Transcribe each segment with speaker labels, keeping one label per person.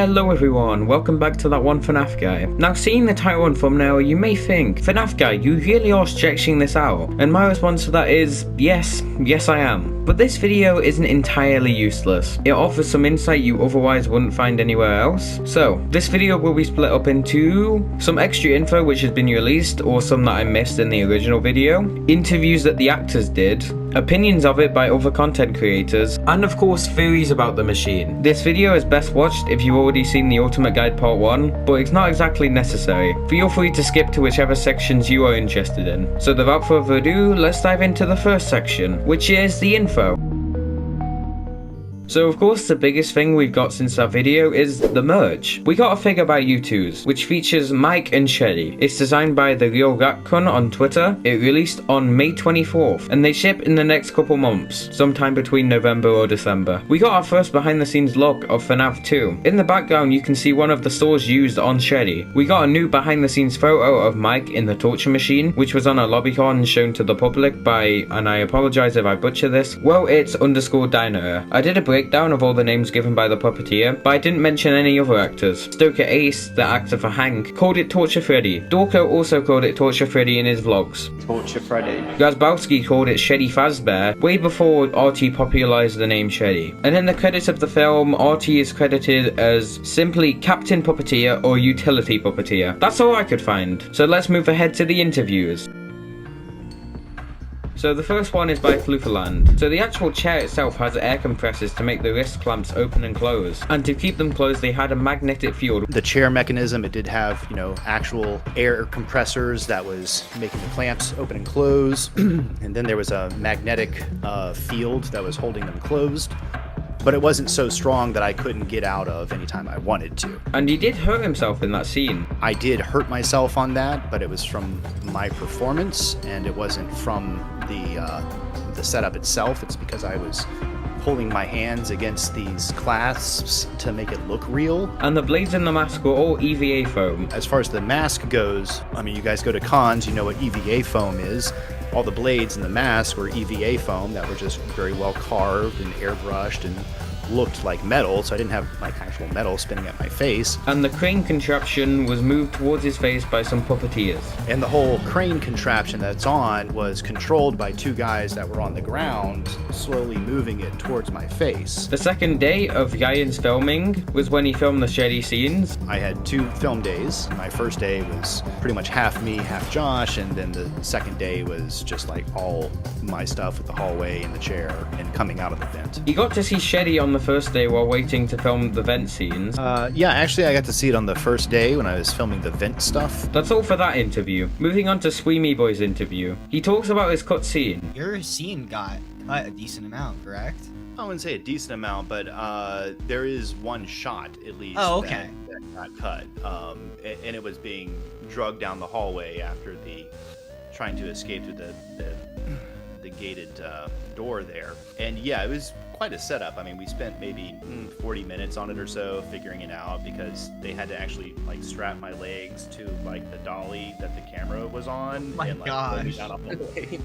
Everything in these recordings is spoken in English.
Speaker 1: Hello everyone, welcome back to That One FNaF Guy. Now seeing the title and thumbnail, you may think, FNaF Guy, you really are stretching this out. And my response to that is, yes I am. But this video isn't entirely useless. It offers some insight you otherwise wouldn't find anywhere else. So, this video will be split up into some extra info which has been released or some that I missed in the original video, interviews that the actors did, opinions of it by other content creators, and of course theories about the machine. This video is best watched if you've already seen the Ultimate Guide Part 1, but it's not exactly necessary. Feel free to skip to whichever sections you are interested in. So without further ado, let's dive into the first section, which is the info. So of course the biggest thing we've got since that video is the merch. We got a figure by U2's, which features Mike and Shreddy. It's designed by the Real Rat-Kun on Twitter. It released on May 24th, and they ship in the next couple months, sometime between November or December. We got our first behind the scenes look of FNaF 2. In the background you can see one of the stores used on Shreddy. We got a new behind the scenes photo of Mike in the torture machine, which was on a lobbycon shown to the public by, and I apologize if I butcher this, well it's _Diner. I did a breakdown of all the names given by the puppeteer, but I didn't mention any other actors. Stoker Ace, the actor for Hank, called it Torture Freddy. Dorko also called it Torture Freddy in his vlogs.
Speaker 2: Torture Freddy.
Speaker 1: Gazbowski called it Shreddy Fazchair, way before RT popularized the name Shreddy. And in the credits of the film, RT is credited as simply Captain Puppeteer or Utility Puppeteer. That's all I could find. So let's move ahead to the interviews. So the first one is by Flooferland. So the actual chair itself has air compressors to make the wrist clamps open and close. And to keep them closed, they had a magnetic field.
Speaker 3: The chair mechanism, it did have, actual air compressors that was making the clamps open and close. And then there was a magnetic field that was holding them closed. But it wasn't so strong that I couldn't get out of anytime I wanted to.
Speaker 1: And he did hurt himself in that scene.
Speaker 3: I did hurt myself on that, but it was from my performance, and it wasn't from the setup itself. It's because I was holding my hands against these clasps to make it look real.
Speaker 1: And the blades in the mask were all EVA foam.
Speaker 3: As far as the mask goes, I mean, you guys go to cons, you know what EVA foam is. All the blades in the mask were EVA foam that were just very well carved and airbrushed and looked like metal, so I didn't have like actual metal spinning at my face.
Speaker 1: And the crane contraption was moved towards his face by some puppeteers.
Speaker 3: And the whole crane contraption that's on was controlled by two guys that were on the ground, slowly moving it towards my face.
Speaker 1: The second day of Ryan's filming was when he filmed the Shreddy scenes.
Speaker 3: I had 2 film days. My first day was pretty much half me, half Josh, and then the second day was just like all my stuff with the hallway and the chair and coming out of the vent.
Speaker 1: You got to see Shreddy on the first day while waiting to film the vent scenes.
Speaker 3: Yeah, actually I got to see it on the first day when I was filming the vent stuff.
Speaker 1: That's all for that interview. Moving on to Sweemy Boy's interview. He talks about his cut scene.
Speaker 4: Your scene got cut a decent amount, correct?
Speaker 3: I wouldn't say a decent amount, but there is one shot at least that got cut. And it was being drugged down the hallway after trying to escape through the gated door there. And yeah, it was quite a setup. I mean, we spent maybe 40 minutes on it or so figuring it out because they had to actually like strap my legs to like the dolly that the camera was on and like pull me down off the way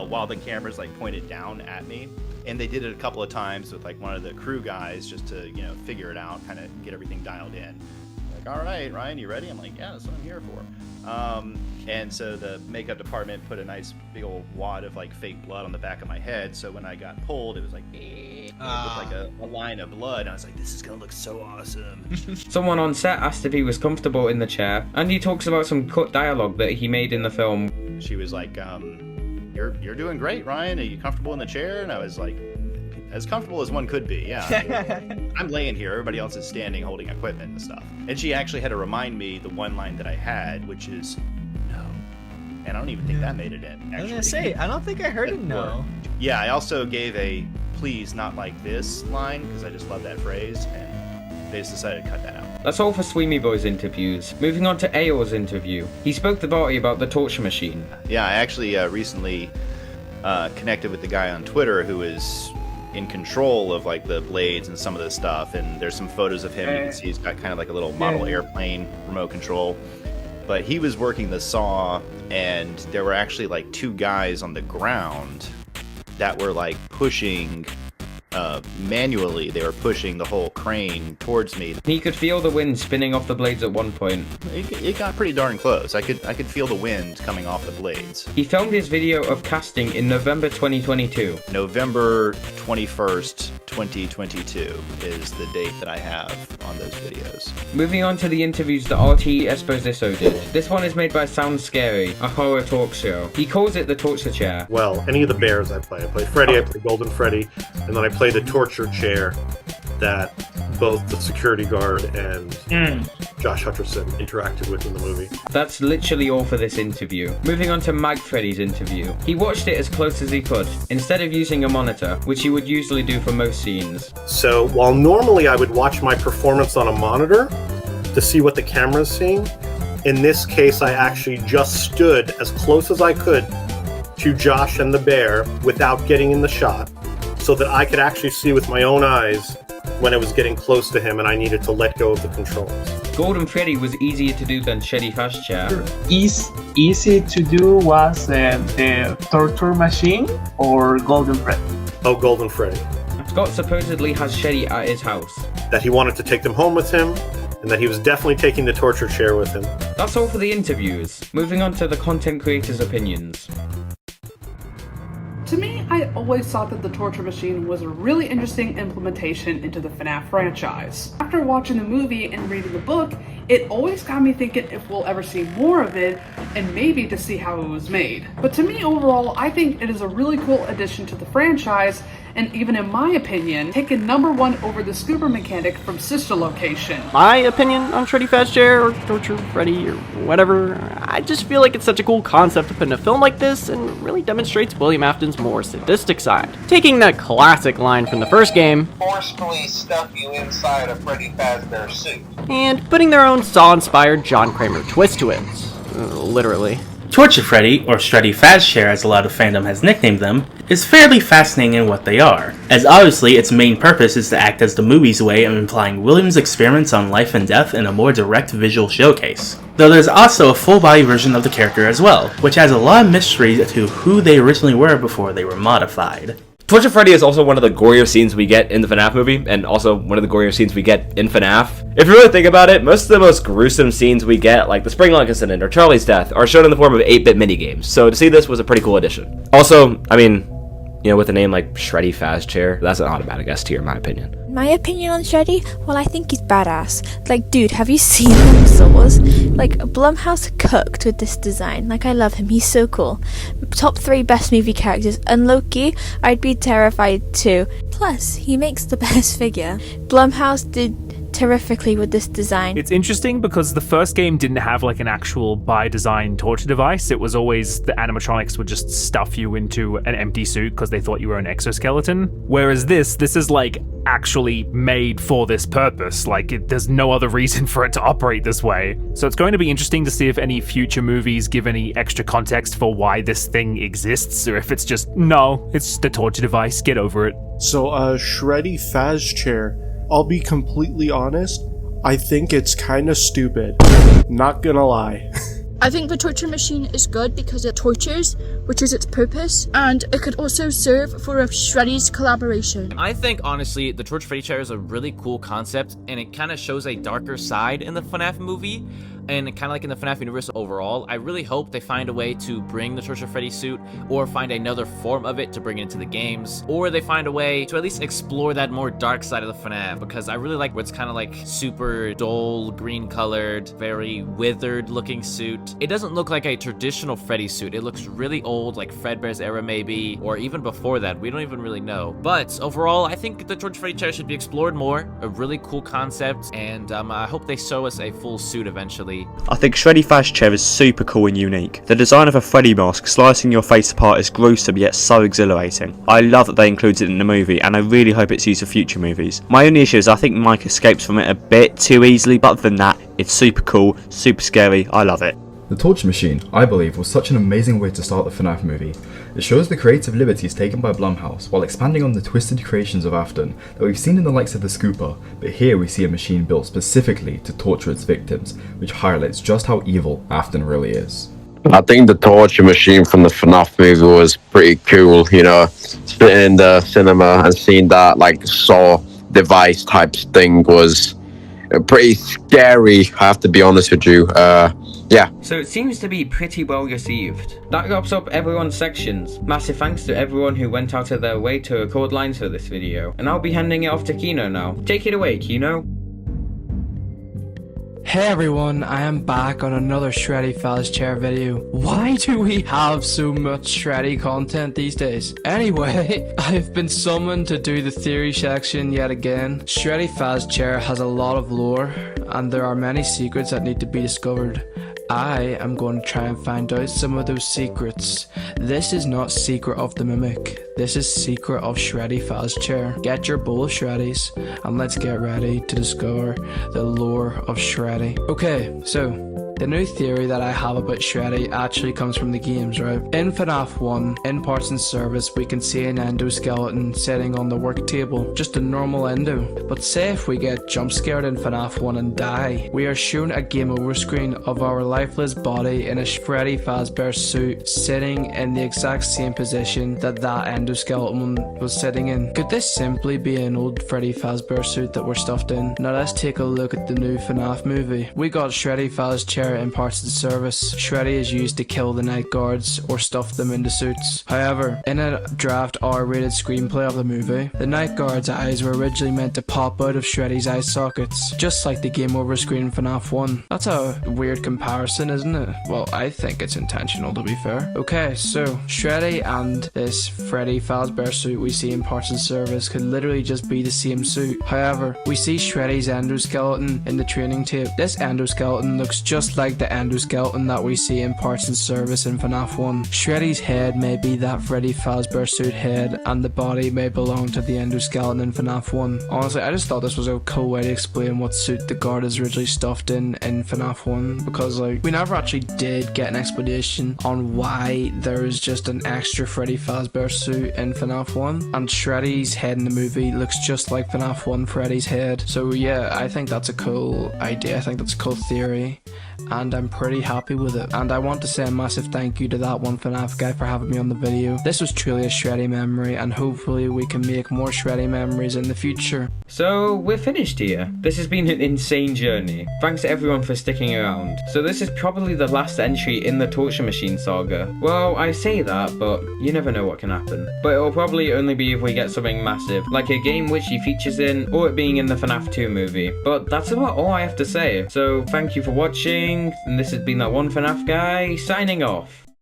Speaker 3: while the camera's like pointed down at me. And they did it a couple of times with like one of the crew guys just to figure it out, kind of get everything dialed in. Like, all right, Ryan, you ready? I'm like, yeah, that's what I'm here for. And so the makeup department put a nice big old wad of like fake blood on the back of my head. So when I got pulled, it was like, it looked like a line of blood. And I was like, this is gonna look so awesome.
Speaker 1: Someone on set asked if he was comfortable in the chair, and he talks about some cut dialogue that he made in the film.
Speaker 3: She was like, you're doing great, Ryan. Are you comfortable in the chair? And I was like, as comfortable as one could be, yeah. I'm laying here, everybody else is standing holding equipment and stuff. And she actually had to remind me the one line that I had, which is no. And I don't even think that made it in, actually.
Speaker 4: I was gonna say, I don't think I heard it no.
Speaker 3: Yeah, I also gave a please not like this line, because I just love that phrase, and they just decided to cut that out.
Speaker 1: That's all for Sweemy Boy's interviews. Moving on to Aor's interview. He spoke to Barty about the torture machine.
Speaker 3: Yeah, I actually recently connected with the guy on Twitter who is in control of like the blades and some of the stuff, and there's some photos of him. You can see he's got kind of like a little model airplane remote control, but he was working the saw, and there were actually like 2 guys on the ground that were like pushing manually they were pushing the whole crane towards me.
Speaker 1: He could feel the wind spinning off the blades at one point.
Speaker 3: It got pretty darn close. I could feel the wind coming off the blades.
Speaker 1: He filmed his video of casting in November 2022.
Speaker 3: November 21st, 2022 is the date that I have on those videos.
Speaker 1: Moving on to the interviews that RT Esposito did. This one is made by Sounds Scary, a horror talk show. He calls it the torture chair.
Speaker 2: Well, any of the bears I play. I play Freddy, I play Golden Freddy, and then I play the torture chair that both the security guard and Josh Hutcherson interacted with in the movie.
Speaker 1: That's literally all for this interview. Moving on to Mag Freddy's interview. He watched it as close as he could, instead of using a monitor, which he would usually do for most scenes.
Speaker 2: So while normally I would watch my performance on a monitor to see what the camera's seeing, in this case I actually just stood as close as I could to Josh and the bear without getting in the shot, so that I could actually see with my own eyes when I was getting close to him and I needed to let go of the controls.
Speaker 1: Golden Freddy was easier to do than Shreddy Fazchair.
Speaker 5: Easy to do was the torture machine or Golden Freddy?
Speaker 2: Oh, Golden Freddy.
Speaker 1: Scott supposedly has Shreddy at his house.
Speaker 2: That he wanted to take them home with him, and that he was definitely taking the torture chair with him.
Speaker 1: That's all for the interviews. Moving on to the content creators' opinions.
Speaker 6: To me, I always thought that the torture machine was a really interesting implementation into the FNaF franchise. After watching the movie and reading the book, it always got me thinking if we'll ever see more of it, and maybe to see how it was made. But to me overall, I think it is a really cool addition to the franchise, and even in my opinion, taking #1 over the scuba mechanic from Sister Location.
Speaker 7: My opinion on Shreddy Fazchair or Torture Freddy or whatever, I just feel like it's such a cool concept to put in a film like this and really demonstrates William Afton's more sadistic side. Taking that classic line from the first game,
Speaker 8: forcefully stuff you inside a Freddy Fazbear suit,
Speaker 7: and putting their own Saw-inspired John Kramer twist to it. Literally.
Speaker 9: Torture Freddy, or Shreddy Fazchair as a lot of fandom has nicknamed them, is fairly fascinating in what they are, as obviously its main purpose is to act as the movie's way of implying Williams' experiments on life and death in a more direct visual showcase. Though there's also a full-body version of the character as well, which has a lot of mystery to who they originally were before they were modified.
Speaker 10: Torture Freddy is also one of the gorier scenes we get in the FNaF movie, and also one of the gorier scenes we get in FNaF. If you really think about it, most of the most gruesome scenes we get, like the Spring Lock incident or Charlie's death, are shown in the form of 8-bit minigames, so to see this was a pretty cool addition. Also, I mean, you know, with a name like Shreddy Fazchair, that's an automatic S tier in my opinion.
Speaker 11: My opinion on Shreddy? Well, I think he's badass. Like, dude, have you seen them saws? Like, Blumhouse cooked with this design. Like, I love him. He's so cool. Top 3 best movie characters. And Loki, I'd be terrified too. Plus, he makes the best figure. Blumhouse did terrifically with this design.
Speaker 12: It's interesting because the first game didn't have like an actual by design torture device. It was always the animatronics would just stuff you into an empty suit because they thought you were an exoskeleton. Whereas this is like actually made for this purpose. Like there's no other reason for it to operate this way. So it's going to be interesting to see if any future movies give any extra context for why this thing exists, or if it's just, no, it's just a torture device, get over it.
Speaker 13: So Shreddy Fazchair, I'll be completely honest, I think it's kinda stupid. Not gonna lie.
Speaker 14: I think the torture machine is good because it tortures, which is its purpose, and it could also serve for a Shreddy's collaboration.
Speaker 15: I think, honestly, the Torture Freddy chair is a really cool concept, and it kind of shows a darker side in the FNaF movie, and kind of like in the FNaF universe overall. I really hope they find a way to bring the Torture Freddy suit, or find another form of it to bring it into the games, or they find a way to at least explore that more dark side of the FNaF, because I really like what's kind of like super dull, green-colored, very withered-looking suit. It doesn't look like a traditional Freddy suit. It looks really old, like Fredbear's era maybe, or even before that. We don't even really know. But overall, I think the Torture Freddy chair should be explored more. A really cool concept, and I hope they show us a full suit eventually.
Speaker 16: I think Shreddy Fazchair is super cool and unique. The design of a Freddy mask slicing your face apart is gruesome yet so exhilarating. I love that they included it in the movie, and I really hope it's used for future movies. My only issue is I think Mike escapes from it a bit too easily, but other than that, it's super cool, super scary, I love it.
Speaker 17: The Torture Machine, I believe, was such an amazing way to start the FNaF movie. It shows the creative liberties taken by Blumhouse while expanding on the twisted creations of Afton that we've seen in the likes of the Scooper, but here we see a machine built specifically to torture its victims, which highlights just how evil Afton really is.
Speaker 18: I think the torture machine from the FNaF movie was pretty cool, you know, sitting in the cinema and seeing that, like, saw device type thing was pretty scary, I have to be honest with you. Yeah.
Speaker 1: So it seems to be pretty well received. That wraps up everyone's sections. Massive thanks to everyone who went out of their way to record lines for this video. And I'll be handing it off to Kino now. Take it away, Kino.
Speaker 19: Hey everyone, I am back on another Shreddy Fazchair video. Why do we have so much Shreddy content these days? Anyway, I've been summoned to do the theory section yet again. Shreddy Fazchair has a lot of lore, and there are many secrets that need to be discovered. I am going to try and find out some of those secrets. This is not Secret of the Mimic. This is Secret of Shreddy Fazchair. Get your bowl of Shreddies and let's get ready to discover the lore of Shreddy. Okay, so the new theory that I have about Shreddy actually comes from the games, right? In FNaF 1, in Parts and Service, we can see an endoskeleton sitting on the work table, just a normal endo. But say if we get jump scared in FNaF 1 and die, we are shown a game over screen of our lifeless body in a Shreddy Fazbear suit sitting in the exact same position that endoskeleton was sitting in. Could this simply be an old Freddy Fazbear suit that we're stuffed in? Now let's take a look at the new FNaF movie. We got Shreddy Fazchair in Parts of Service. Shreddy is used to kill the night guards or stuff them into suits. However, in a draft R-rated screenplay of the movie, the night guards' eyes were originally meant to pop out of Shreddy's eye sockets, just like the game over screen in FNaF 1. That's a weird comparison, isn't it? Well, I think it's intentional, to be fair. Okay, so Shreddy and this Freddy Fazbear suit we see in Parts and Service could literally just be the same suit. However, we see Shreddy's endoskeleton in the training tape. This endoskeleton looks just like the endoskeleton that we see in Parts and Service in FNaF 1. Shreddy's head may be that Freddy Fazbear suit head, and the body may belong to the endoskeleton in FNaF 1. Honestly, I just thought this was a cool way to explain what suit the guard is originally stuffed in FNaF 1, because like, we never actually did get an explanation on why there is just an extra Freddy Fazbear suit in FNaF 1, and Shreddy's head in the movie looks just like FNaF 1 Freddy's head. So yeah, I think that's a cool idea, I think that's a cool theory, and I'm pretty happy with it. And I want to say a massive thank you to that one FNaF guy for having me on the video. This was truly a Shreddy memory, and hopefully we can make more Shreddy memories in the future.
Speaker 1: So we're finished here. This has been an insane journey. Thanks to everyone for sticking around. So this is probably the last entry in the Torture Machine saga. Well, I say that, but you never know what can happen. But it'll probably only be if we get something massive, like a game which he features in, or it being in the FNaF 2 movie. But that's about all I have to say. So thank you for watching, and this has been that one FNaF guy, signing off.